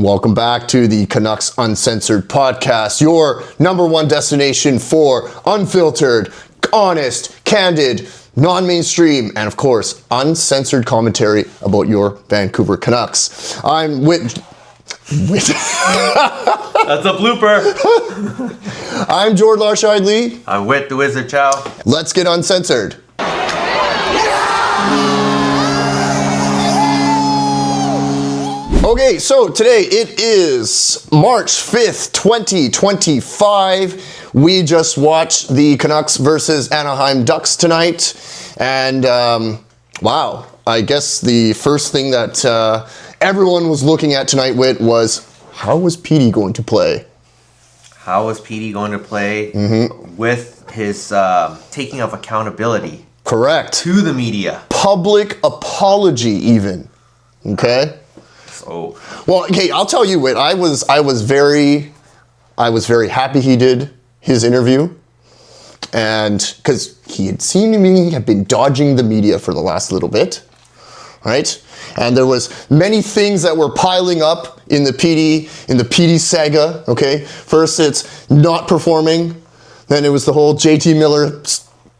Welcome back to the Canucks Uncensored podcast, your number one destination for unfiltered, honest, candid, non-mainstream, and of course, uncensored commentary about your Vancouver Canucks. I'm with That's a blooper. I'm Jordan Larscheid-Lee. I'm with the Wizard Chow. Let's get uncensored. Okay, so today it is March 5th, 2025. We just watched the Canucks versus Anaheim Ducks tonight. And wow, I guess the first thing that everyone was looking at tonight was, how was Petey going to play? How was Petey going to play with his taking of accountability? Correct. To the media. Public apology even, okay? So, well, okay, I'll tell you what, I was very happy he did his interview, and because he had seemed to me have been dodging the media for the last little bit, right? And there was many things that were piling up in the Petey saga, okay? First it's not performing, then it was the whole JT Miller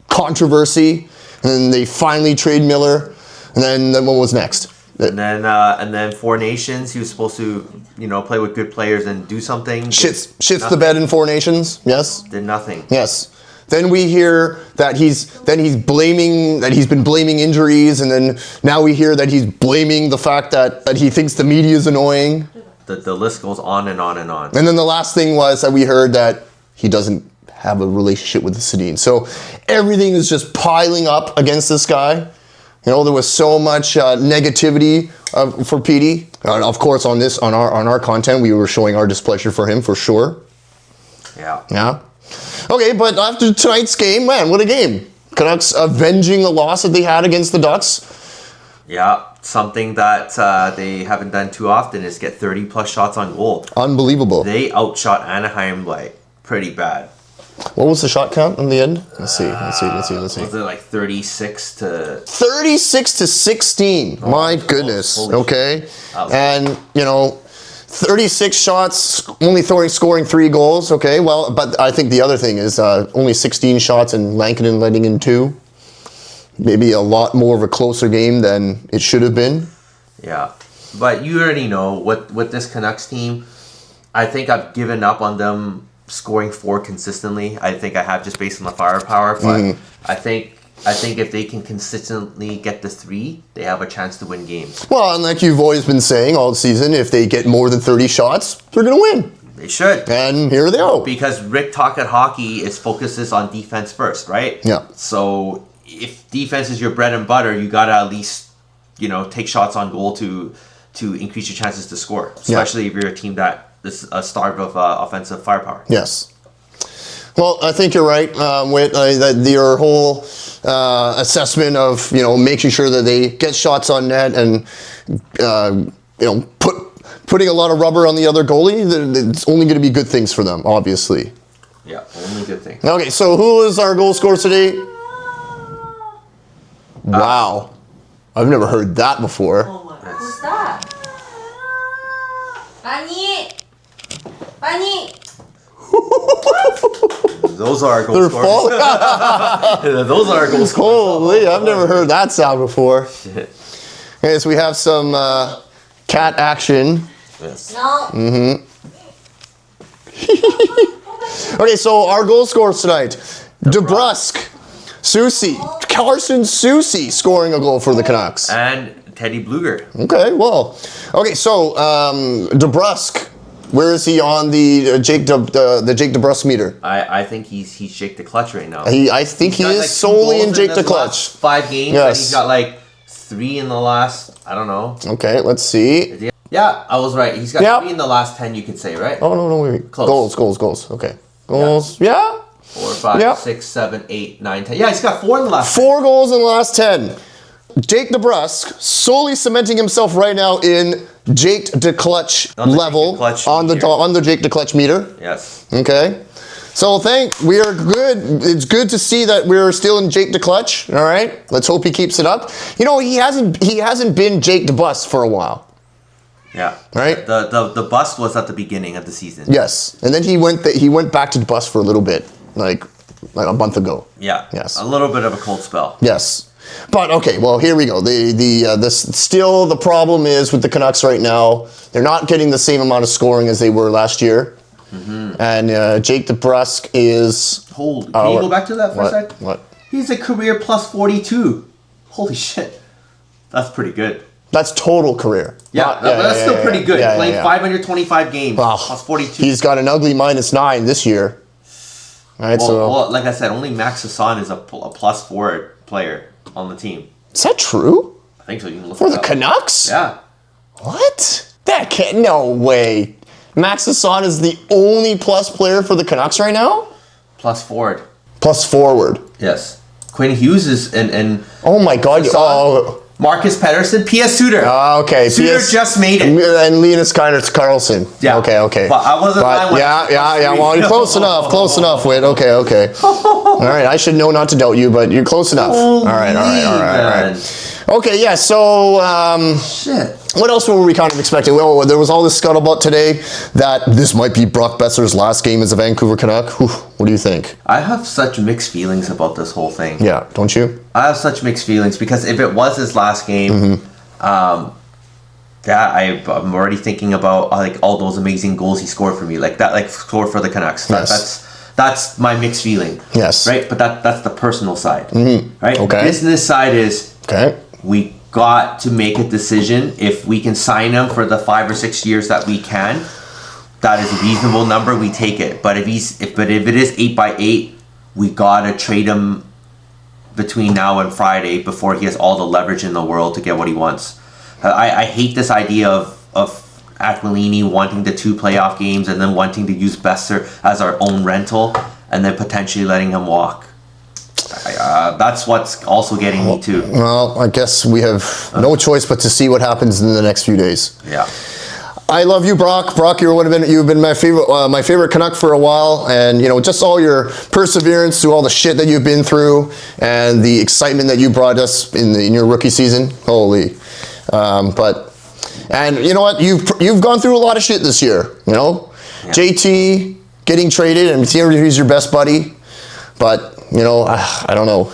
controversy, and then they finally trade Miller, and then what was next? And then Four Nations, he was supposed to, play with good players and do something. Shits the bed in Four Nations, yes. Did nothing. Yes. Then we hear that he's been blaming injuries, and then now we hear that he's blaming the fact that he thinks the media is annoying. The list goes on and on and on. And then the last thing was that we heard that he doesn't have a relationship with the Sedin. So everything is just piling up against this guy. There was so much negativity for Petey. Of course, on our content, we were showing our displeasure for him for sure. Yeah. Yeah. Okay, but after tonight's game, man, what a game! Canucks avenging the loss that they had against the Ducks. Yeah, something that they haven't done too often is get 30 plus shots on goal. Unbelievable. They outshot Anaheim pretty bad. What was the shot count in the end? Let's see. Was it like 36 to 16? Oh, my goodness. Okay. And 36 shots, only scoring 3 goals. Okay. Well, but I think the other thing is only 16 shots and Lankinen letting in 2. Maybe a lot more of a closer game than it should have been. Yeah. But you already know with this Canucks team, I think I've given up on them scoring 4 consistently. I think I have, just based on the firepower, but I think if they can consistently get the 3, they have a chance to win games. Well, and like you've always been saying all season, if they get more than 30 shots, they're going to win. They should. And here they go. Because Rick Tocchet hockey focuses on defense first, right? Yeah. So if defense is your bread and butter, you got to at least, take shots on goal to increase your chances to score, especially if you're a team that is starved of offensive firepower. Yes. Well, I think you're right with your whole assessment of making sure that they get shots on net and putting a lot of rubber on the other goalie. It's only going to be good things for them, obviously. Yeah, only good things. Okay, so who is our goal scorer today? Wow, I've never heard that before. Oh my God. Who's that? Bunny! Those are our goal scorers. Those are our goal scorers. Holy, I've never heard that sound before. Shit. Okay, so we have some cat action. Yes. No. Okay, so our goal scorers tonight. DeBrusk, Carson Soucy scoring a goal for the Canucks. And Teddy Bluger. Okay, well. Okay, so DeBrusk, where is he on the Jake DeBrusk meter? I think he's Jake the Clutch right now. I think he is solely in Jake the Clutch. 5 games. Yes. And he's got 3 in the last, I don't know. Okay, let's see. Yeah, I was right. He's got 3 in the last 10, you could say, right? Oh, no, wait. Close. Goals. Okay. Goals. Yeah. 4, 5, 6, 7, 8, 9, 10. Yeah, he's got 4 in the last 4 goals in the last 10. Jake DeBrusk solely cementing himself right now in Jake DeClutch level on the Jake DeClutch meter. Yes. Okay. So we are good. It's good to see that we're still in Jake DeClutch. All right. Let's hope he keeps it up. He hasn't been Jake DeBus for a while. Yeah. Right? The bust was at the beginning of the season. Yes. And then he went back to the bus for a little bit, like a month ago. Yeah. Yes. A little bit of a cold spell. Yes. But okay, well here we go. Still the problem is with the Canucks right now, they're not getting the same amount of scoring as they were last year. Mm-hmm. And Jake DeBrusk is... Can you go back to that for a sec? What? He's a career plus 42. Holy shit. That's pretty good. That's total career. Yeah, that's still pretty good. Playing 525 games, plus 42. He's got an ugly -9 this year. Right, well, like I said, only Max Hassan is a plus forward player on the team. Is that true? I think so. You can look for the Canucks? Yeah. What? That can't. No way. Max Hassan is the only plus player for the Canucks right now? Plus forward. Plus forward. Yes. Quinn Hughes is and oh my God! Hassan, oh. Marcus Pettersson, P.S. Suter. Okay, Suter just made it. And Linus Carlson. Yeah. Okay. But I wasn't. Yeah. Well, you're close enough, Whit. Okay. All right, I should know not to doubt you, but you're close enough. All right. Okay, yeah. So, shit. What else were we kind of expecting? Well, there was all this scuttlebutt today that this might be Brock Boeser's last game as a Vancouver Canuck. What do you think? I have such mixed feelings about this whole thing. Yeah, don't you? I have such mixed feelings because if it was his last game, I'm already thinking about like all those amazing goals he scored for me, scored for the Canucks. Yes. That's my mixed feeling. Yes. Right, but that's the personal side. Right. Okay. The business side is we got to make a decision. If we can sign him for the 5 or 6 years that we can, that is a reasonable number. We take it. But if it is 8x8, we gotta trade him between now and Friday before he has all the leverage in the world to get what he wants. I hate this idea of Aquilini wanting the 2 playoff games and then wanting to use Boeser as our own rental and then potentially letting him walk. That's what's also getting me too. Well, I guess we have no choice but to see what happens in the next few days. Yeah. I love you, Brock. Brock, you've been my favorite Canuck for a while, and just all your perseverance through all the shit that you've been through, and the excitement that you brought us in your rookie season. Holy, and you know what? You've gone through a lot of shit this year. JT getting traded, and he's your best buddy, but I don't know.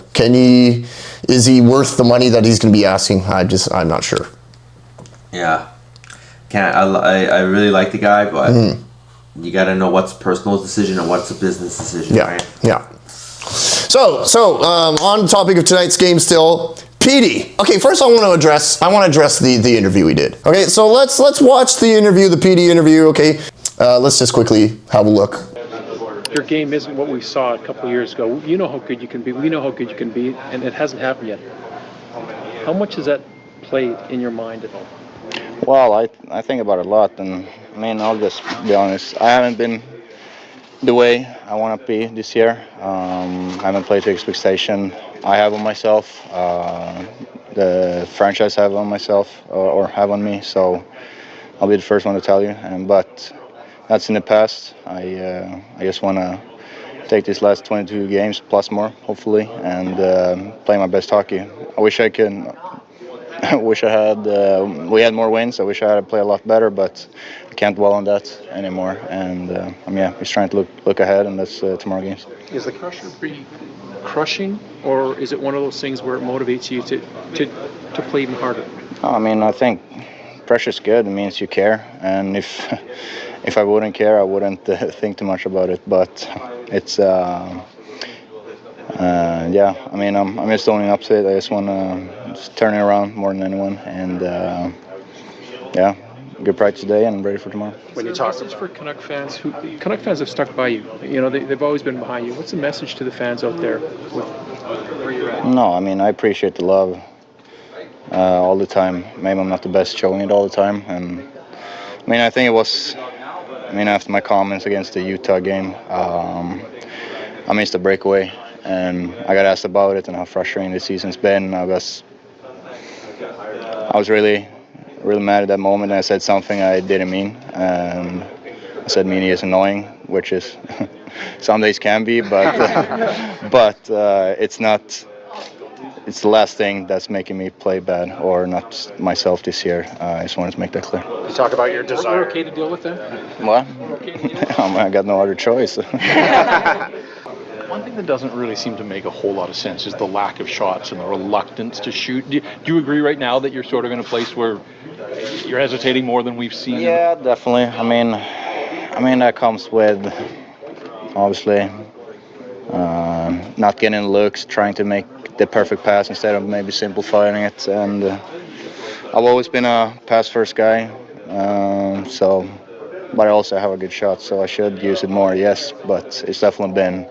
Is he worth the money that he's going to be asking? I'm not sure. Yeah. I really like the guy, but you got to know what's a personal decision and what's a business decision, right? Yeah. So on the topic of tonight's game still, Petey. Okay, first I want to address the interview we did. Okay, so let's watch the interview, the Petey interview, okay? Let's just quickly have a look. Your game isn't what we saw a couple of years ago. You know how good you can be. We know how good you can be, and it hasn't happened yet. How much does that play in your mind at all? Well, I think about it a lot, and I'll just be honest. I haven't been the way I want to be this year. I haven't played to expectation I have on myself. The franchise have on myself or have on me. So I'll be the first one to tell you. But that's in the past. I just want to take these last 22 games plus more, hopefully, and play my best hockey. I wish I could. We had more wins. I wish I had played a lot better, but I can't dwell on that anymore. And just trying to look ahead, and that's tomorrow games. Is the pressure pretty crushing, or is it one of those things where it motivates you to play even harder? I think pressure's good. It means you care, and if I wouldn't care, I wouldn't think too much about it. But it's I'm just owning up to it. I just want to turn it around more than anyone, and good practice today and ready for tomorrow. When you talk for Canuck fans, Canuck fans have stuck by you. They've always been behind you. What's the message to the fans out there with where you're at? No, I appreciate the love all the time. Maybe I'm not the best showing it all the time, and I think it was. After my comments against the Utah game, I missed the breakaway. And I got asked about it and how frustrating the season's been. I was really, really mad at that moment. And I said something I didn't mean. And I said meanie is annoying, which is some days can be, but it's not. it's the last thing that's making me play bad or not myself this year. I just wanted to make that clear. You talk about your desire. We're okay to deal with that? What? I got no other choice. One thing that doesn't really seem to make a whole lot of sense is the lack of shots and the reluctance to shoot. Do you agree right now that you're sort of in a place where you're hesitating more than we've seen? Yeah, definitely. I mean that comes with obviously not getting looks, trying to make the perfect pass instead of maybe simplifying it. And I've always been a pass-first guy, but I also have a good shot, so I should use it more. Yes, but it's definitely been,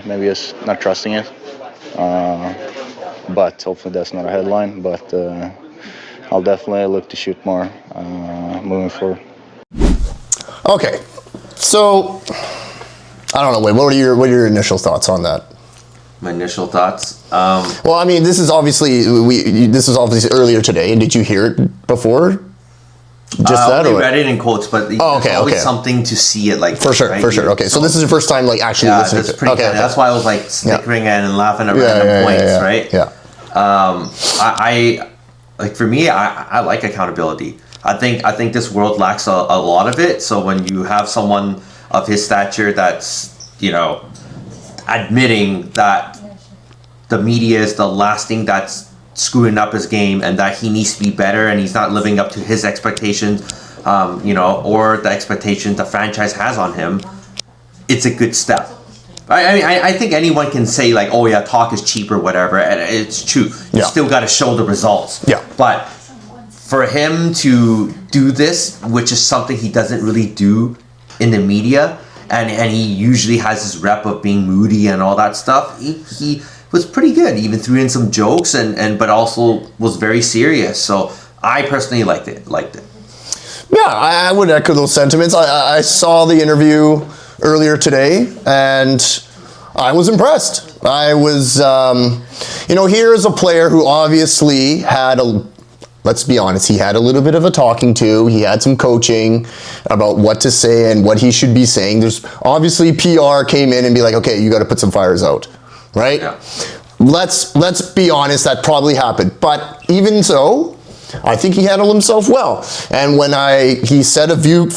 maybe just not trusting it. But hopefully that's not a headline. But I'll definitely look to shoot more moving forward. Okay, so I don't know. Wait, what are your initial thoughts on that? My initial thoughts. Well, I mean, this is obviously earlier today. And did you hear it before? Just that, I or read it in quotes, but there's always something to see it like for this, sure, right? for sure. Okay, so this is your first time like actually listening to it. Pretty Okay, That's why I was like snickering and laughing at random points, right? Yeah. I like, for me, I like accountability. I think this world lacks a lot of it. So when you have someone of his stature that's, admitting that the media is the last thing that's screwing up his game and that he needs to be better and he's not living up to his expectations, or the expectations the franchise has on him, it's a good step. I think anyone can say like, oh yeah, talk is cheap or whatever, and it's true. You still got to show the results. Yeah. But for him to do this, which is something he doesn't really do in the media, and he usually has his rep of being moody and all that stuff, he was pretty good. He even threw in some jokes but also was very serious. So I personally liked it. Yeah, I would echo those sentiments. I saw the interview earlier today, and I was impressed. I was, here is a player who obviously had let's be honest, he had a little bit of a talking to. He had some coaching about what to say and what he should be saying. There's obviously PR came in and be like, okay, you got to put some fires out, right? Yeah. Let's be honest, that probably happened. But even so, I think he handled himself well. And when he said a few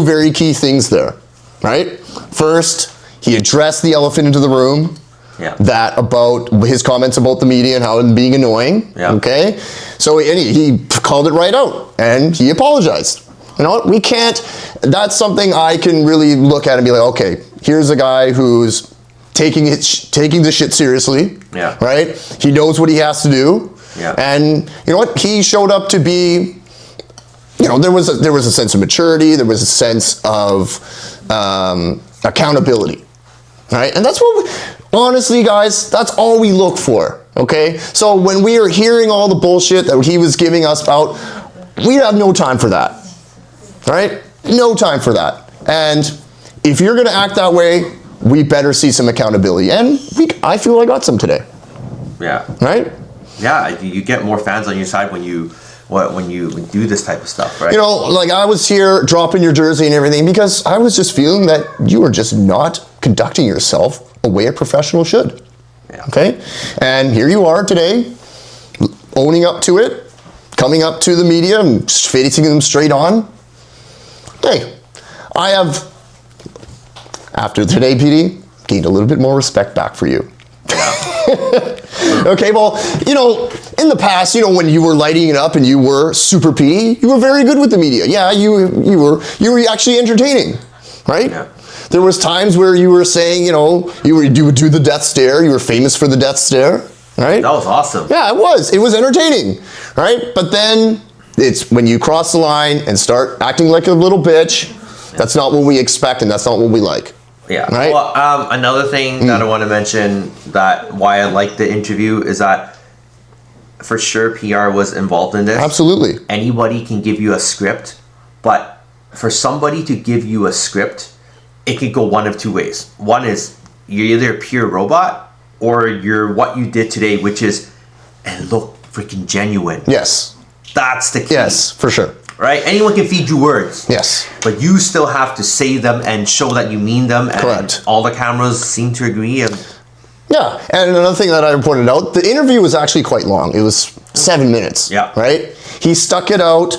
very key things there, right? First, he addressed the elephant into the room. Yeah. That about his comments about the media and how it being annoying. Yeah. Okay. So he called it right out and he apologized. You know what? We can't. That's something I can really look at and be like, okay, here's a guy who's taking the shit seriously. Yeah. Right. He knows what he has to do. Yeah. And you know what? He showed up to be. There was a sense of maturity. There was a sense of accountability. Right. And that's what. Honestly, guys, that's all we look for, okay? So when we are hearing all the bullshit that he was giving us out, we have no time for that, right? No time for that. And if you're going to act that way, we better see some accountability. And I feel I got some today. Yeah. Right? Yeah, you get more fans on your side when you do this type of stuff, right? Like I was here dropping your jersey and everything because I was just feeling that you were just not conducting yourself a way a professional should. Yeah. Okay? And here you are today, owning up to it, coming up to the media and facing them straight on. Hey, I have, after today, PD, gained a little bit more respect back for you. Okay, well, in the past, when you were lighting it up and you were super PD, you were very good with the media. Yeah, you were actually entertaining, right? Yeah. There was times where you were saying, you would do the death stare. You were famous for the death stare, right? That was awesome. Yeah, it was. It was entertaining, right? But then it's when you cross the line and start acting like a little bitch, that's not what we expect and that's not what we like. Yeah. Right? Well, another thing that I want to mention that why I liked the interview is that for sure PR was involved in this. Absolutely. Anybody can give you a script, but for somebody to give you a script, it could go one of two ways. One is you're either a pure robot or you're what you did today, which is, and look freaking genuine. Yes. That's the key. Yes, for sure. Right? Anyone can feed you words. Yes. But you still have to say them and show that you mean them. And correct. All the cameras seem to agree. And Yeah, and another thing that I pointed out, the interview was actually quite long. It was 7 minutes. Yeah. Right? He stuck it out,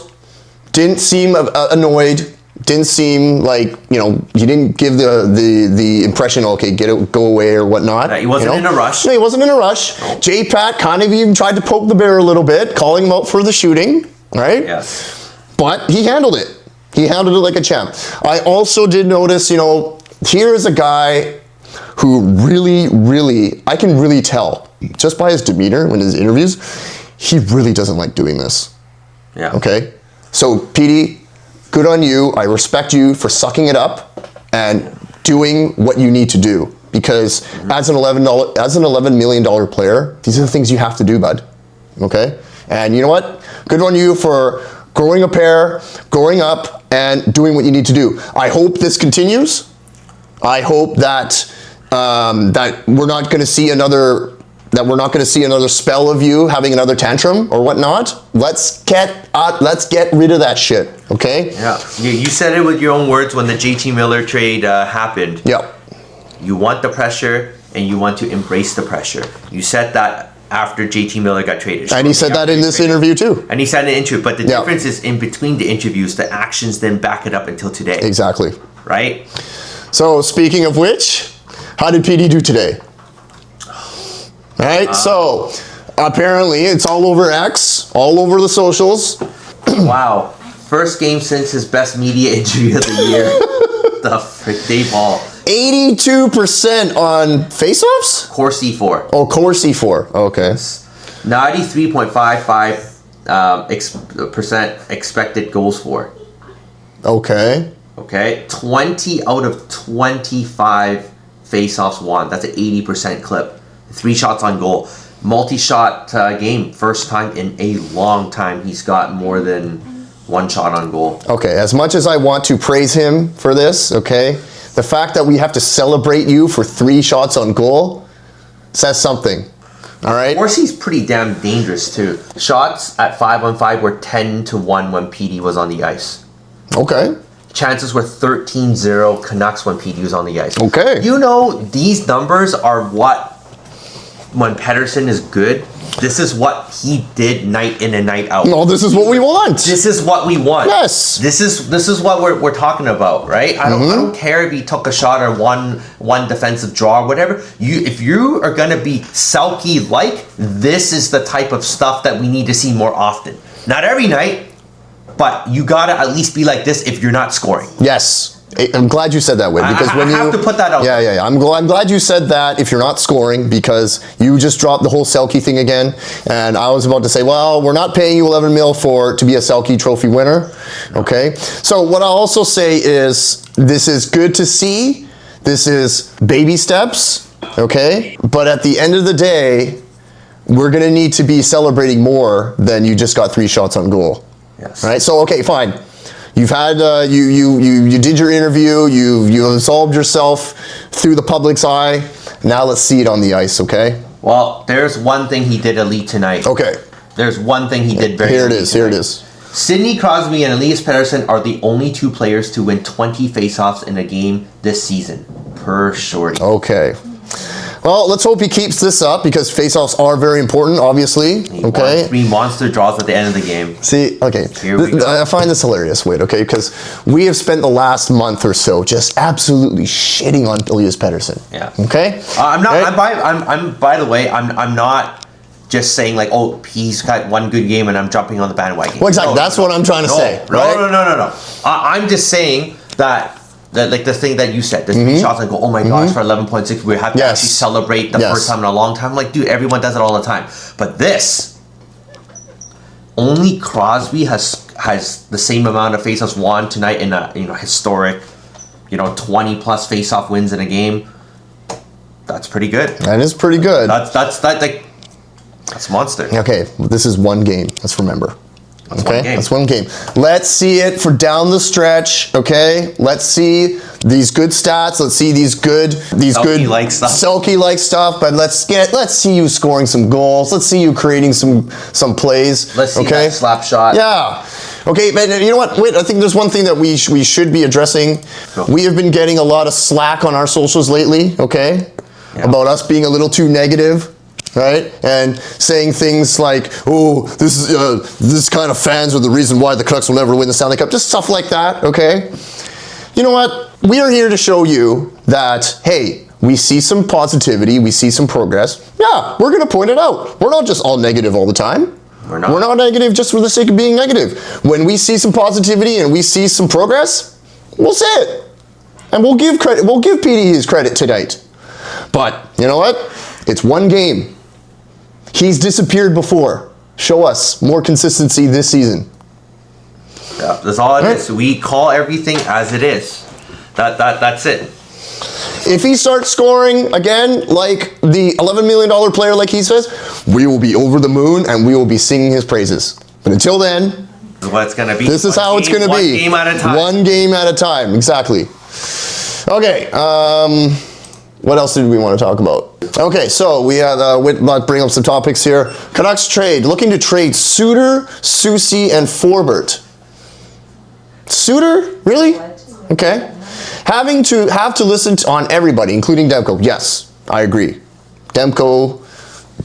didn't seem annoyed, didn't seem like, he didn't give the impression, okay, go away or whatnot. He wasn't in a rush. No, he wasn't in a rush. No. J-Pat kind of even tried to poke the bear a little bit, calling him out for the shooting, right? Yes. But he handled it. He handled it like a champ. I also did notice, here is a guy who really, I can really tell, just by his demeanor when his interviews, he really doesn't like doing this. Yeah. Okay? So, Petey, good on you. I respect you for sucking it up and doing what you need to do. Because as an $11 million player, these are the things you have to do, bud. Okay? And you know what? Good on you for growing a pair, growing up, and doing what you need to do. I hope this continues. I hope that that we're not going to see another spell of you having another tantrum or whatnot. Let's get rid of that shit. Okay? Yeah. You said it with your own words when the JT Miller trade happened. Yep. You want the pressure and you want to embrace the pressure. You said that after JT Miller got traded. And he said that in this interview too. And he said it in interview, but the difference is in between the interviews, the actions then back it up until today. Exactly. Right? So speaking of which, how did PD do today? All right, so apparently it's all over X, all over the socials. Wow. First game since his best media interview of the year. The frick, they ball. 82% on faceoffs? Core C4. Oh, Core C4. Okay. 93.55 percent expected goals for. Okay. Okay. 20 out of 25 faceoffs won. That's an 80% clip. 3 shots on goal. Multi-shot game. First time in a long time he's got more than 1 shot on goal. Okay, as much as I want to praise him for this, okay, the fact that we have to celebrate you for 3 shots on goal says something. All right? Morrissey's pretty damn dangerous too. Shots at 5-on-5 were 10-1 when PD was on the ice. Okay. Chances were 13-0 Canucks when PD was on the ice. Okay. These numbers are what, when Pettersson is good, this is what he did night in and night out. No, this is what we want. This is what we want. Yes. This is what we're talking about, right? I don't care if he took a shot or one defensive draw or whatever. If you are gonna be Selke like, this is the type of stuff that we need to see more often. Not every night, but you gotta at least be like this if you're not scoring. Yes. I'm glad you said that, Win, because when I have to put that out. Yeah. I'm glad you said that if you're not scoring, because you just dropped the whole Selke thing again, and I was about to say, well, we're not paying you 11 mil to be a Selke Trophy winner, okay? So what I'll also say is this is good to see. This is baby steps, okay? But at the end of the day, we're gonna need to be celebrating more than you just got 3 shots on goal. Yes. Right. So okay, fine. You've had you did your interview. You absolved yourself through the public's eye. Now let's see it on the ice, okay? Well, there's one thing he did elite tonight. Okay. There's one thing he did very. Here it is. Here it is. Sidney Crosby and Elias Pettersson are the only 2 players to win 20 faceoffs in a game this season, per Shorty. Okay. Well, let's hope he keeps this up, because faceoffs are very important, obviously. He Okay. won 3 monster draws at the end of the game. See, okay. Here we go. I find this hilarious, Wade, okay? Because we have spent the last month or so just absolutely shitting on Elias Pettersson. Yeah. Okay? I'm not. Right? I'm. By the way, I'm not just saying like, oh, he's got one good game and I'm jumping on the bandwagon. Well, exactly. That's what I'm trying to say. Right? No. I'm just saying that like the thing that you said, the 3 shots, I go, oh my gosh, for 11.6, we have to actually celebrate the first time in a long time. Like, dude, everyone does it all the time. But this, only Crosby has the same amount of faceoffs won tonight in a historic, 20 plus faceoff wins in a game. That's pretty good. That is pretty good. That's monster. Okay, this is one game. Let's remember. That's okay, one game. that's one game. Let's see it for down the stretch. Okay, let's see these good stats. Let's see these good Selke-like stuff. Selke-like stuff. But let's see you scoring some goals. Let's see you creating some plays. Let's see that slap shot. Yeah. Okay, but you know what? Wait, I think there's one thing that we should be addressing. Go. We have been getting a lot of slack on our socials lately. Okay. about us being a little too negative, right? And saying things like, "Oh, this kind of fans are the reason why the Canucks will never win the Stanley Cup." Just stuff like that, okay? You know what? We are here to show you that, hey, we see some positivity, we see some progress. Yeah, we're going to point it out. We're not just all negative all the time. We're not. We're not negative just for the sake of being negative. When we see some positivity and we see some progress, we'll say it. And we'll give credit. We'll give Petey his credit tonight. But you know what? It's one game. He's disappeared before. Show us more consistency this season. Yeah, that's all it is. We call everything as it is. That's it. If he starts scoring again like the $11 million player like he says, we will be over the moon and we will be singing his praises. But until then, This is what it's going to be. this is how it's going to be. One game at a time. One game at a time, exactly. Okay, what else did we want to talk about? Okay, so we had, let's bring up some topics here. Canucks trade, looking to trade Suter, Soucy, and Forbert. Suter? Really? Okay. Have to listen on everybody, including Demko. Yes, I agree. Demko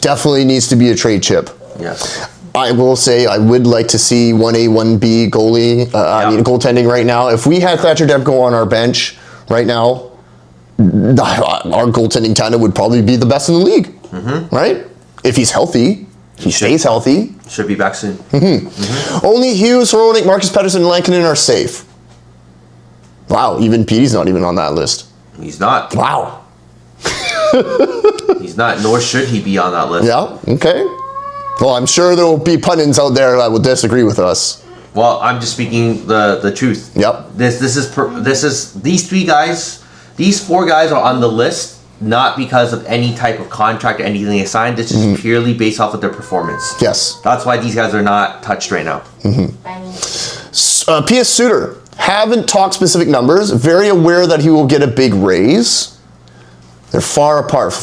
definitely needs to be a trade chip. Yes. I will say I would like to see 1A, 1B goalie, goaltending right now. If we had Thatcher Demko on our bench right now, our goaltending tandem would probably be the best in the league, right? If he's healthy, he stays healthy. Should be back soon. Only Hughes, Hronik, Marcus Pettersson, and Lankinen are safe. Wow, even Petey's not even on that list. He's not. Wow. He's not, nor should he be on that list. Yeah, okay. Well, I'm sure there will be pundits out there that will disagree with us. Well, I'm just speaking the truth. Yep. These four guys are on the list not because of any type of contract or anything they signed. This is purely based off of their performance. Yes. That's why these guys are not touched right now. P.S. Suter, haven't talked specific numbers, very aware that he will get a big raise. They're far apart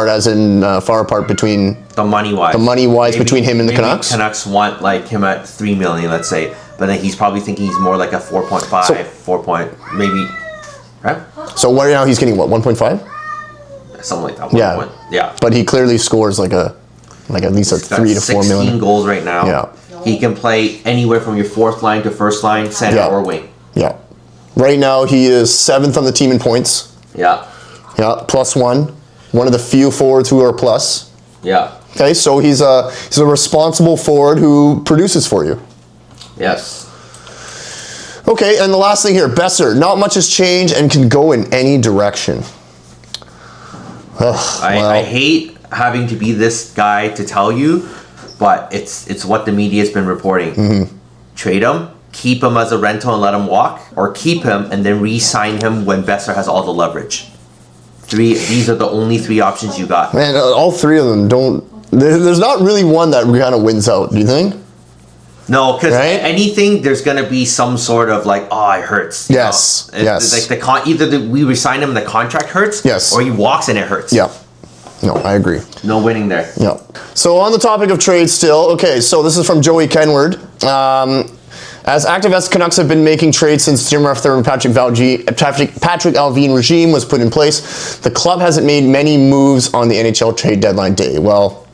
as in far apart between The money wise. Maybe, between him and the Canucks. Canucks want like him at $3 million, let's say, but then he's probably thinking he's more like a 4.5, So- 4 point, maybe, right? So right now he's getting what, 1.5? Something like that. Yeah. 1 point. Yeah. But he clearly scores like at least a He's got 3 to 4 million. 16 goals right now. Yeah. He can play anywhere from your fourth line to first line, center Yeah. or wing. Yeah. Right now he is 7th on the team in points. Yeah. Yeah, +1. One of the few forwards who are plus. Yeah. Okay, so he's a responsible forward who produces for you. Yes. Okay, and the last thing here, Boeser. Not much has changed and can go in any direction. Ugh, I hate having to be this guy to tell you, but it's what the media's been reporting. Trade him, keep him as a rental and let him walk, or keep him and then re-sign him when Boeser has all the leverage. These are the only three options you got. Man, all three of them don't. There's not really one that kind of wins out. Do you think? No, because Right? anything there's gonna be some sort of like, oh, it hurts. you Yes, know? yes. Like we resign him and the contract hurts. Yes. Or he walks and it hurts. Yeah. No, I agree. No winning there. Yeah. So on the topic of trades still, okay, so this is from Joey Kenward. As active as Canucks have been making trades since Jim Rutherford and Patrick Allvin regime was put in place, the club hasn't made many moves on the NHL trade deadline day. Well,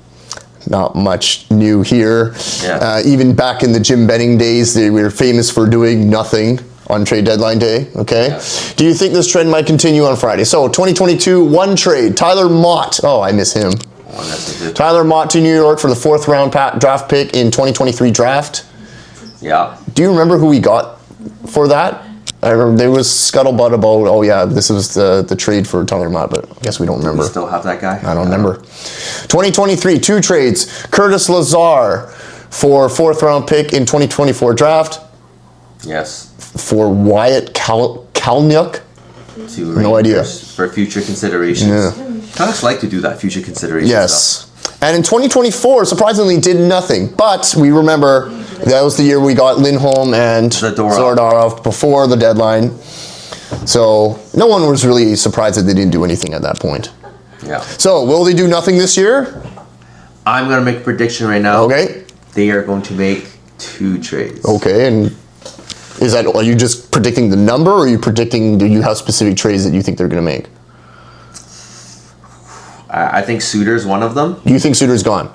not much new here. Yeah. Even back in the Jim Benning days, they were famous for doing nothing on trade deadline day, okay? Yeah. Do you think this trend might continue on Friday? So 2022, one trade, Tyler Mott. Oh, I miss him. Oh, that's a good. Tyler Mott to New York for the 4th round draft pick in 2023 draft. Yeah. Do you remember who we got for that? I remember there was scuttlebutt about, oh yeah, this was the trade for Tyler Mott, but I guess we don't remember. We still have that guy? I don't remember. 2023, 2 trades. Curtis Lazar for 4th round pick in 2024 draft Yes. for Wyatt Kalniuk. No idea. For future considerations. Yeah. Canucks like to do that, future considerations. Yes. And in 2024, surprisingly, did nothing. But we remember that was the year we got Lindholm and Zordarov before the deadline. So no one was really surprised that they didn't do anything at that point. Yeah. So will they do nothing this year? I'm going to make a prediction right now. Okay. They are going to make 2 trades. Okay. And are you just predicting the number, or are you predicting, do you have specific trades that you think they're going to make? I think Suter's one of them. You think Suter's gone?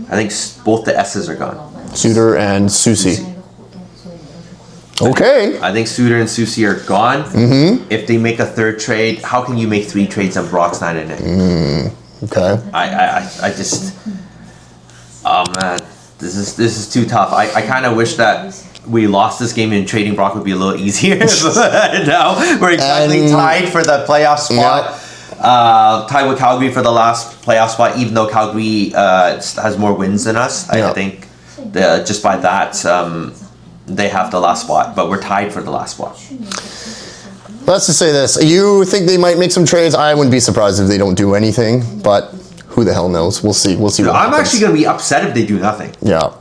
I think both the S's are gone. Suter and Susie. Okay. I think Suter and Susie are gone. Mm-hmm. If they make a third trade, how can you make 3 trades and Brock's not in it? Okay. I just, oh man, this is too tough. I kind of wish that we lost this game and trading Brock would be a little easier. Now we're exactly tied for the playoff spot. Tied with Calgary for the last playoff spot, even though Calgary has more wins than us. I think just by that, they have the last spot, but we're tied for the last spot. Let's just say this. You think they might make some trades? I wouldn't be surprised if they don't do anything, but who the hell knows? We'll see. We'll see what happens. I'm actually going to be upset if they do nothing. Yeah.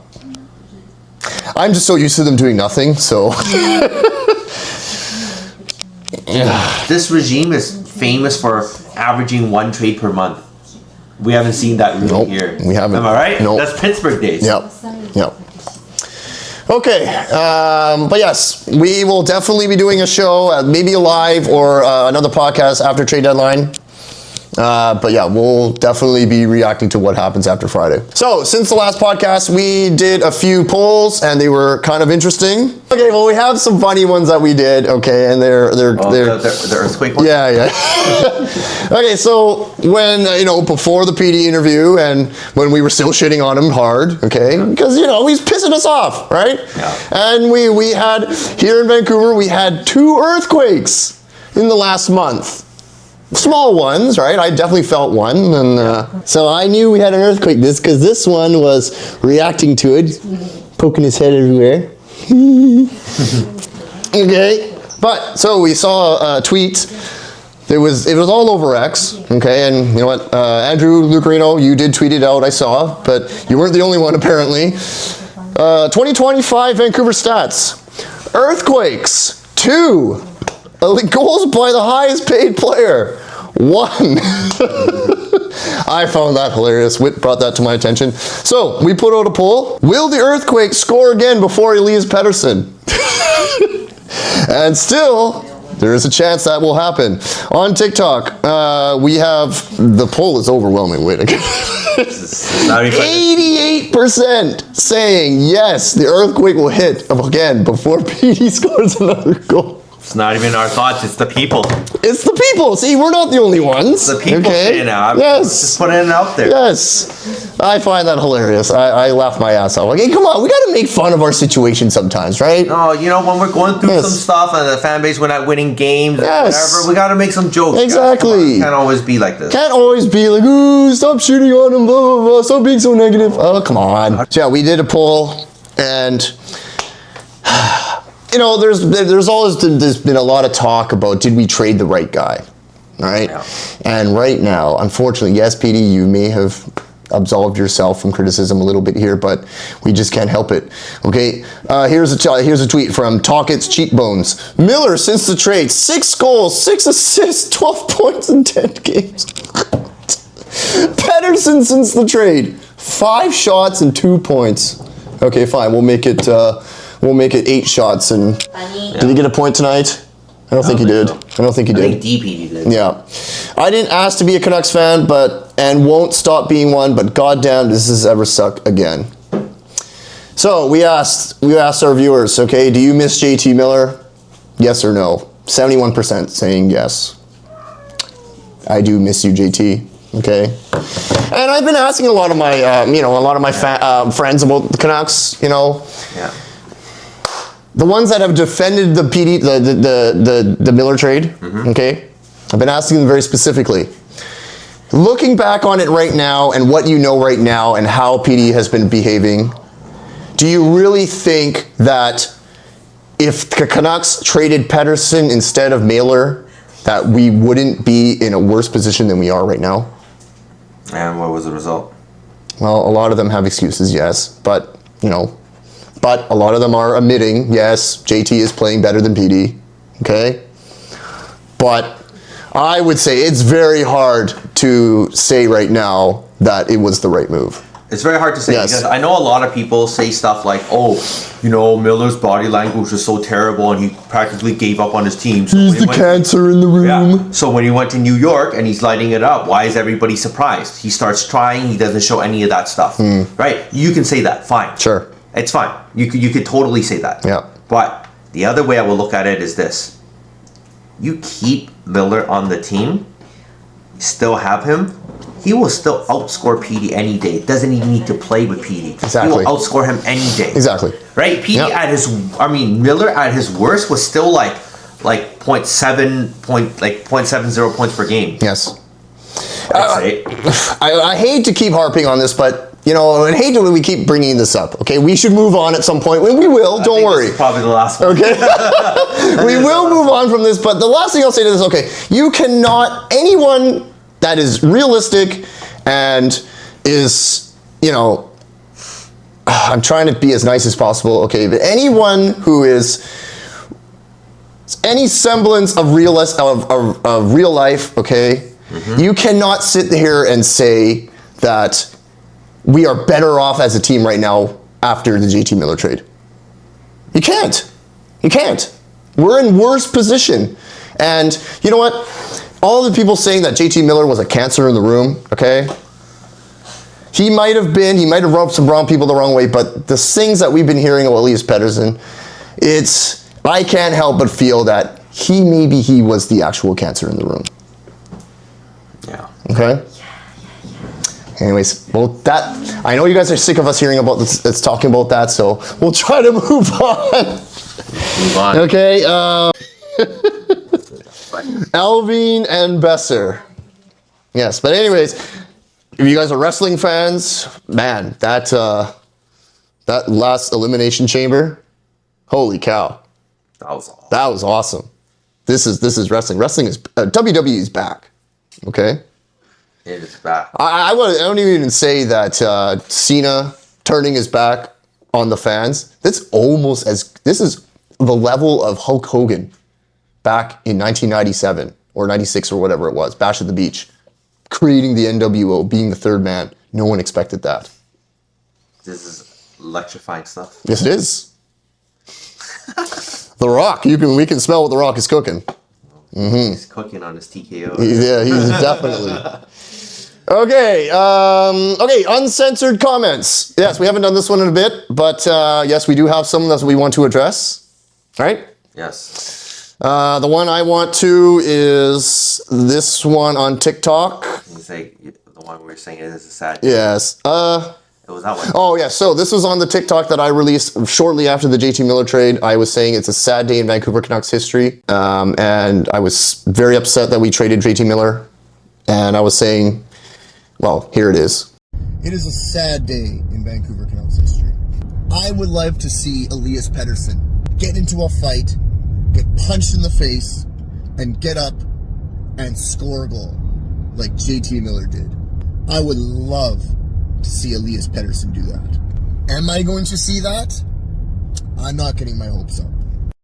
I'm just so used to them doing nothing, so... This regime is famous for averaging 1 trade per month. We haven't seen that really here. We haven't. Am I right? Nope. That's Pittsburgh days. Yep. Okay, but yes, we will definitely be doing a show, maybe a live or another podcast after trade deadline. But yeah, we'll definitely be reacting to what happens after Friday. So, since the last podcast, we did a few polls, and they were kind of interesting. Okay, well, we have some funny ones that we did. Okay, and they're the earthquake one. Yeah. Okay, so when before the PD interview, and when we were still shitting on him hard, okay, because he's pissing us off, right? Yeah. And we had here in Vancouver, we had 2 earthquakes in the last month. Small ones, right? I definitely felt one, and so I knew we had an earthquake. Because this one was reacting to it, poking his head everywhere. Okay, but so we saw a tweet. It was all over X. Okay, and you know what, Andrew Lucarino, you did tweet it out. I saw, but you weren't the only one apparently. 2025 Vancouver stats: earthquakes 2. Goals by the highest paid player, 1. I found that hilarious. Whit brought that to my attention. So we put out a poll. Will the Earthquake score again before Elias Pettersson? And still, there is a chance that will happen. On TikTok, we have, the poll is overwhelming. Wait, 88% saying yes, the Earthquake will hit again before PD scores another goal. It's not even our thoughts, it's the people. It's the people. See, we're not the only ones. The people saying it. I'm just putting it out there. Yes. I find that hilarious. I laugh my ass off. Like, hey, come on, we got to make fun of our situation sometimes, right? No, when we're going through some stuff and the fan base, we're not winning games, whatever, we got to make some jokes. Exactly. Can't always be like this. Can't always be like, ooh, stop shooting on him, blah, blah, blah, stop being so negative. Oh, come on. So, yeah, we did a poll, and... there's always been a lot of talk about, did we trade the right guy, all right? Yeah. And right now, unfortunately, yes, PD, you may have absolved yourself from criticism a little bit here, but we just can't help it. Okay, here's a tweet from Talkett's Cheekbones. Miller, since the trade, 6 goals, 6 assists, 12 points in 10 games. Pettersson since the trade, 5 shots and 2 points. Okay, fine, we'll make it 8 shots. And did he get a point tonight? I don't think he did. I think DP did. Yeah. I didn't ask to be a Canucks fan, and won't stop being one, but goddamn, does this ever suck again. So we asked our viewers, okay, do you miss JT Miller? Yes or no? 71% saying yes. I do miss you, JT. Okay. And I've been asking a lot of my friends about the Canucks, Yeah. The ones that have defended the PD, the Miller trade, okay? I've been asking them very specifically. Looking back on it right now and what you know right now and how PD has been behaving, do you really think that if the Canucks traded Pettersson instead of Mailer, that we wouldn't be in a worse position than we are right now? And what was the result? Well, a lot of them have excuses, yes, but a lot of them are admitting, yes, JT is playing better than PD, okay? But I would say it's very hard to say right now that it was the right move. It's very hard to say because I know a lot of people say stuff like, "Oh, Miller's body language was so terrible, and he practically gave up on his team." So he's the cancer in the room. Yeah. So when he went to New York and he's lighting it up, why is everybody surprised? He starts trying. He doesn't show any of that stuff, right? You can say that, fine. Sure, it's fine. You could totally say that. Yeah. But the other way I will look at it is this: you keep Miller on the team, still have him. He will still outscore Petey any day. Doesn't even need to play with Petey. Exactly. He will outscore him any day. Exactly. Right? Petey Miller at his worst was still like 0.70 points per game. Yes. I'd say. I hate to keep harping on this, but I hate when we keep bringing this up. Okay, we should move on at some point. We will. Don't worry. This is probably the last one. Okay. We will move on from this, but the last thing I'll say to this, okay, you cannot, anyone that is realistic and is, I'm trying to be as nice as possible, okay, but anyone who is any semblance of real life, okay, you cannot sit here and say that we are better off as a team right now after the JT Miller trade. You can't. You can't. We're in worse position. And you know what? All the people saying that JT Miller was a cancer in the room, okay? He might have rubbed some wrong people the wrong way, but the things that we've been hearing about Elias Pettersson, I can't help but feel that maybe he was the actual cancer in the room. Yeah. Okay? Anyways, well, I know you guys are sick of us hearing about this, talking about that, so we'll try to move on. Move on. Okay, Alvin and Boeser. Yes, but anyways, if you guys are wrestling fans, man, that last Elimination Chamber, holy cow. That was awesome. That was awesome. This is wrestling. Wrestling is WWE is back. Okay? It is back. I don't even say that Cena turning his back on the fans. This is the level of Hulk Hogan back in 1997 or 96 or whatever it was, Bash at the Beach, creating the NWO, being the third man. No one expected that. This is electrifying stuff. Yes, it is. The Rock, we can smell what The Rock is cooking. He's cooking on his TKO. Yeah, he's definitely. Okay, uncensored comments. Yes, we haven't done this one in a bit, but yes, we do have some that we want to address. Right? Yes. The one I want to is this one on TikTok. You say the one we were saying it is a sad. Yes. It was that one. Oh, yeah. So this was on the TikTok that I released shortly after the JT Miller trade. I was saying it's a sad day in Vancouver Canucks history. And I was very upset that we traded JT Miller. And I was saying, well, here it is. It is a sad day in Vancouver Canucks history. I would love to see Elias Pettersson get into a fight, get punched in the face, and get up and score a goal like JT Miller did. I would love to see Elias Pettersson do that. Am I going to see that? I'm not getting my hopes up.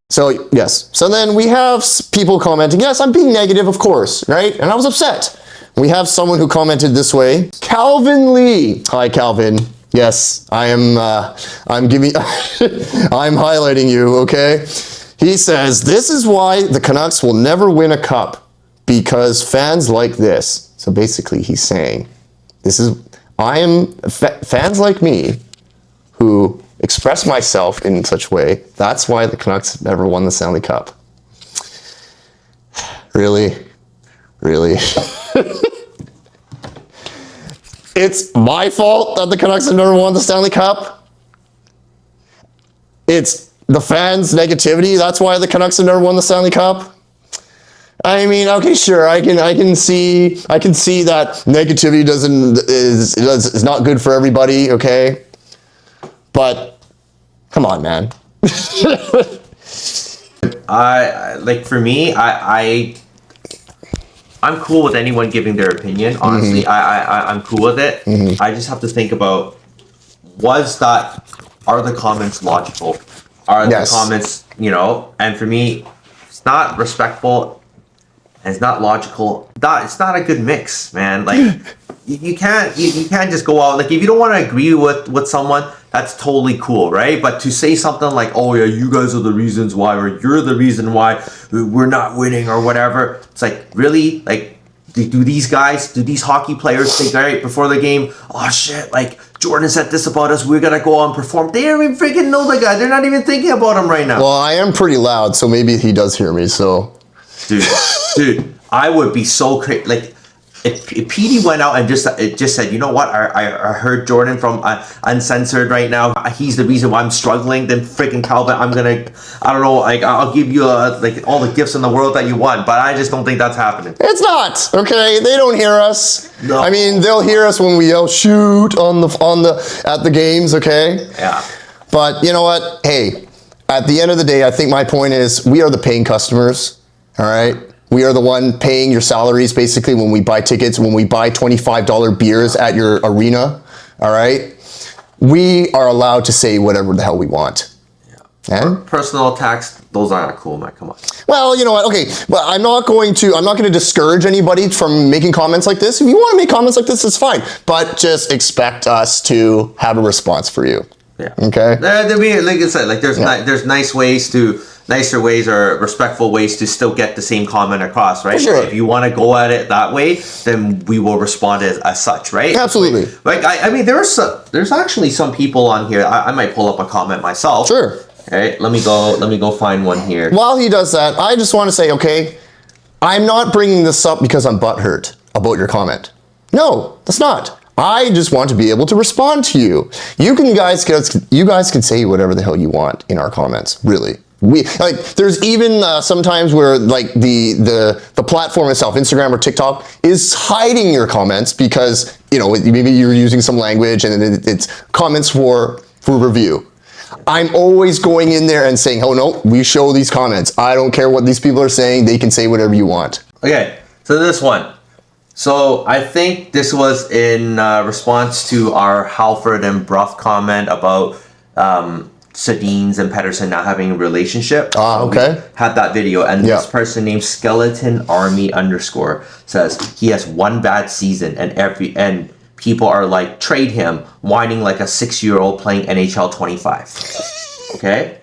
So, yes. So then we have people commenting, yes, I'm being negative, of course, right? And I was upset. We have someone who commented this way. Calvin Lee. Hi, Calvin. Yes, I'm highlighting you, okay? He says, this is why the Canucks will never win a cup, because fans like this. So basically he's saying, fans like me who express myself in such a way, that's why the Canucks have never won the Stanley Cup. Really? Really? It's my fault that the Canucks have never won the Stanley Cup. It's the fans' negativity. That's why the Canucks have never won the Stanley Cup. I mean, okay, sure. I can see that negativity is not good for everybody. Okay, but come on, man. For me, I'm cool with anyone giving their opinion. Honestly, I'm cool with it. I just have to think about, are the comments logical? Are the comments, and for me, it's not respectful and it's not logical. It's not a good mix, man. Like, you can't just go out, like, if you don't want to agree with someone, that's totally cool, right? But to say something like, oh yeah, you guys are the reasons why, or you're the reason why we're not winning or whatever, it's like, really? Like, do these hockey players think, all right, before the game, oh shit, like, Jordan said this about us, we're gonna go out and perform? They don't even freaking know the guy. They're not even thinking about him right now. Well, I am pretty loud, so maybe he does hear me, so. Dude, I would be so crazy. Like, if PD went out and just said, you know what, I heard Jordan from Uncensored right now, he's the reason why I'm struggling, then freaking Calvin, I don't know, like, I'll give you like all the gifts in the world that you want, but I just don't think that's happening. It's not, okay? They don't hear us. No. I mean, they'll hear us when we yell shoot at the games, okay? Yeah. But you know what? Hey, at the end of the day, I think my point is we are the paying customers, all right? We are the one paying your salaries, basically, when we buy tickets, when we buy $25 beers at your arena, all right? We are allowed to say whatever the hell we want. Yeah. And? Personal attacks, those aren't cool, man. Come on. Well, you know what? Okay, well, I'm not going to discourage anybody from making comments like this. If you want to make comments like this, it's fine. But just expect us to have a response for you. Yeah. Okay? There be, like I said, like, there's nicer ways or respectful ways to still get the same comment across, right? For sure. If you want to go at it that way, then we will respond as such, right? Absolutely. Like, I mean, there's actually some people on here. I might pull up a comment myself. Sure. Okay, let me go find one here. While he does that, I just want to say, okay, I'm not bringing this up because I'm butthurt about your comment. No, that's not. I just want to be able to respond to you. You guys can say whatever the hell you want in our comments, really. There's even sometimes where, like, the platform itself, Instagram or TikTok, is hiding your comments because, you know, maybe you're using some language and it's comments for review. I'm always going in there and saying, oh no, we show these comments. I don't care what these people are saying. They can say whatever you want. Okay, so this one. So I think this was in response to our Halford and Bruff comment about Sedins and Pettersson not having a relationship. Okay. We had that video, and this person named Skeleton Army _ says he has one bad season, and people are like, trade him, whining like a 6-year-old playing NHL 25. Okay,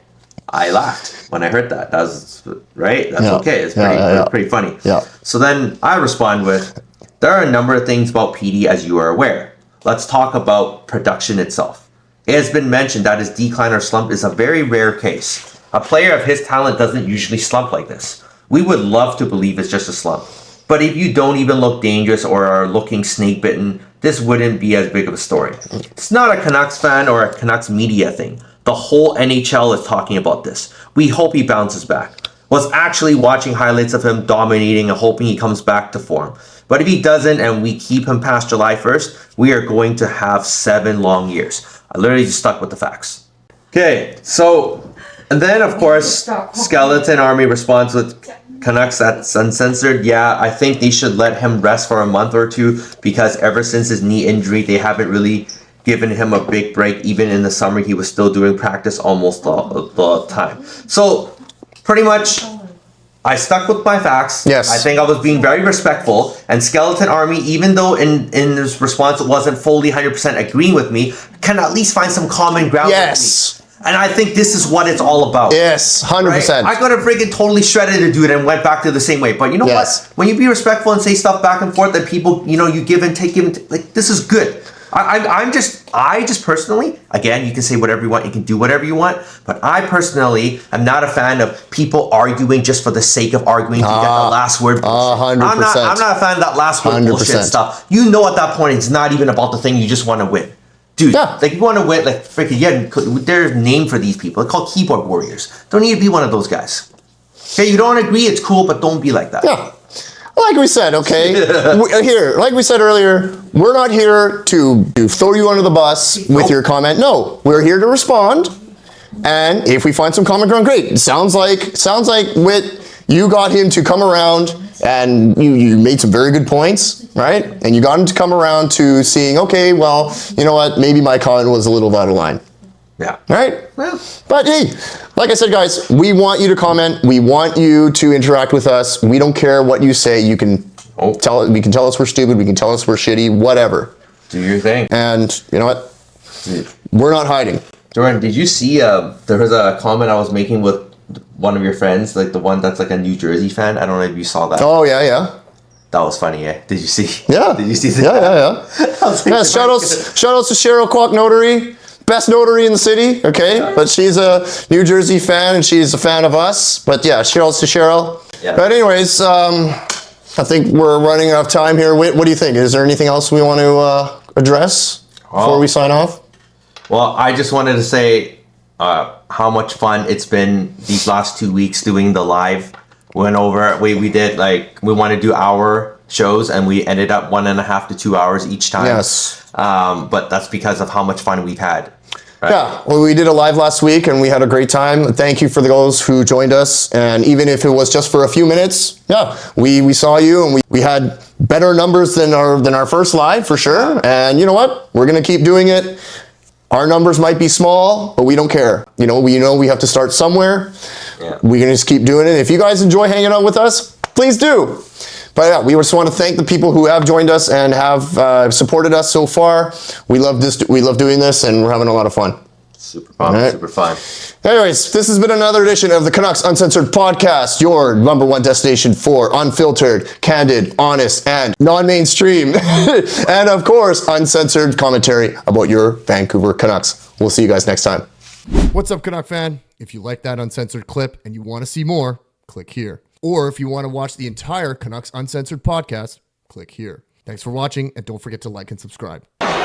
I laughed when I heard that. That was right. That's okay. It's pretty funny. Yeah. So then I respond with, there are a number of things about PD as you are aware. Let's talk about production itself. It has been mentioned that his decline or slump is a very rare case. A player of his talent doesn't usually slump like this. We would love to believe it's just a slump. But if you don't even look dangerous or are looking snake-bitten, this wouldn't be as big of a story. It's not a Canucks fan or a Canucks media thing. The whole NHL is talking about this. We hope he bounces back. Was actually watching highlights of him dominating and hoping he comes back to form. But if he doesn't and we keep him past July 1st, we are going to have 7 long years. I literally just stuck with the facts. Okay, so, and then of course, Skeleton Army responds with Canucks Uncensored. Yeah, I think they should let him rest for a month or two because ever since his knee injury, they haven't really given him a big break. Even in the summer, he was still doing practice almost the time. So, pretty much, I stuck with my facts. Yes. I think I was being very respectful. And Skeleton Army, even though in his response it wasn't fully 100% agreeing with me, can at least find some common ground with me. And I think this is what it's all about. Yes, 100%. Right? I got a freaking totally shredded a dude and went back to the same way. But you know what? When you be respectful and say stuff back and forth that people, you know, you give and take, like, this is good. I just personally, again, you can say whatever you want, you can do whatever you want, but I personally am not a fan of people arguing just for the sake of arguing to get the last word bullshit. 100%. I'm not a fan of that last word 100%. bullshit stuff. You know at that point it's not even about the thing, you just want to win. Dude, like, you want to win, like, freaking, there's a name for these people. They're called keyboard warriors. Don't need to be one of those guys. Okay, you don't agree, it's cool, but don't be like that. Yeah. Like we said, okay, like we said earlier, we're not here to throw you under the bus with your comment. No, we're here to respond. And if we find some common ground, great. Sounds like Whit, you got him to come around and you made some very good points, right? And you got him to come around to seeing, okay, well, you know what, maybe my comment was a little out of line. Yeah. Right? Well. But hey, like I said, guys, we want you to comment. We want you to interact with us. We don't care what you say. You can Oh. We can tell us we're stupid. We can tell us we're shitty. Whatever. Do your thing. And you know what? We're not hiding. Jordan, did you see? There was a comment I was making with one of your friends, like the one that's like a New Jersey fan. I don't know if you saw that. Oh yeah. That was funny, eh? Did you see? Yeah. Did you see that? Yeah. I was like, Yeah, shout outs to Cheryl Kwok Notary. Best notary in the city, okay? But she's a New Jersey fan and she's a fan of us. But yeah, shout outs to Cheryl. Yeah. But anyways, I think we're running out of time here. What do you think? Is there anything else we want to address before we sign off? Well, I just wanted to say how much fun it's been these last 2 weeks doing the live. We did we want to do hour shows and we ended up 1.5 to 2 hours each time. Yes. But that's because of how much fun we've had. Right? Yeah, well, we did a live last week and we had a great time. Thank you for those who joined us. And even if it was just for a few minutes, yeah, we saw you and we had better numbers than our first live for sure. And you know what? We're gonna keep doing it. Our numbers might be small, but we don't care. We have to start somewhere. Yeah. We can just keep doing it. If you guys enjoy hanging out with us, please do. But yeah, we just want to thank the people who have joined us and have supported us so far. We love this. We love doing this, and we're having a lot of fun. Super fun. Right. Super fun. Anyways, this has been another edition of the Canucks Uncensored podcast, your number one destination for unfiltered, candid, honest, and non-mainstream, and of course, uncensored commentary about your Vancouver Canucks. We'll see you guys next time. What's up, Canuck fan? If you like that uncensored clip and you want to see more, click here. Or if you want to watch the entire Canucks Uncensored podcast, click here. Thanks for watching, and don't forget to like and subscribe. Yeah!